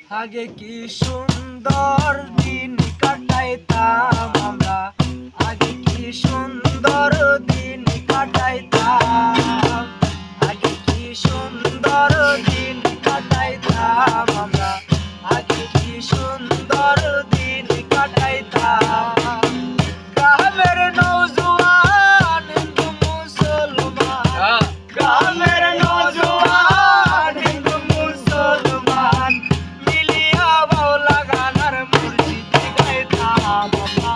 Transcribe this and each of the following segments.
আগে কি সুন্দর দিন কাটাইতাম আমরা, আগে কি সুন্দর দিন কাটাইতাম, আগে কি সুন্দর দিন কাটাইতাম আমরা, আগে কি সুন্দর দিন কাটাইতাম। গ্রামের নওজোয়ান হিন্দু মুসলমান, গ্রামের নওজোয়ান হিন্দু মুসলমান মিলিয়া বাউলা গানার মুর্শিদি গাইতাম আমরা,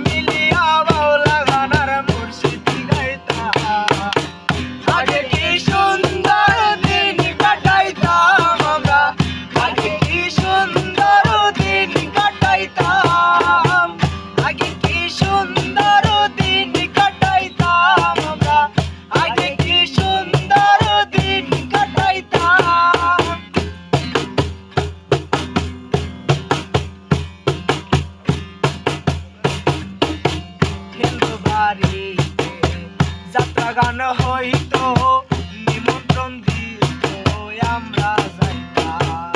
মিলিয়া বাউলা গানার মুর্শিদি গাইতাম। আগে কি সুন্দর দিন কাটাইতাম আমরা, আগে কি সুন্দর দিন কাটাইতাম, আগে কি সুন্দর দিন কাটাইতাম আমরা, আগে কি সুন্দর দিন কাটাইতাম। হিন্দু বাড়িতে যাত্রা গান হইতো, নিমন্ত্রণ দিত আমরা যাইতাম।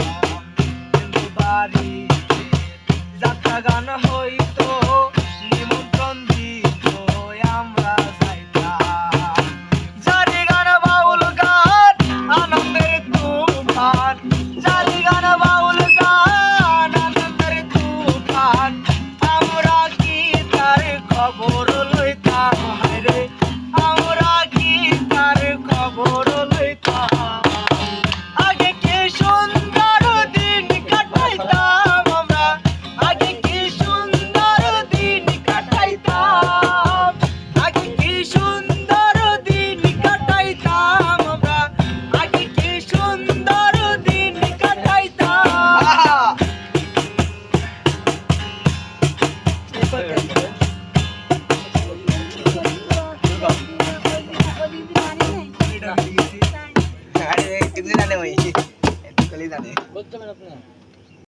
হিন্দু বাড়িতে যাত্রা গান হইতো, নিমন্ত্রণ দিত আমরা যাইতাম। জারি গান বাউল গান আনন্দের তুফান, জারি গান বাউল গান আনন্দের তুফান, আমরা কি তার খবর লইতাম হায়রে, আমরা কি তার খবর লইতাম। আগে কি সুন্দর দিন কাটাইতাম আমরা, আগে কি সুন্দর দিন কাটাইতাম, আগে কি সুন্দর দিন কাটাইতাম আমরা, আগে কি সুন্দর দিন কাটাইতাম। अरे कितने जाने वही कितने जाने বলতে পারেন আপনি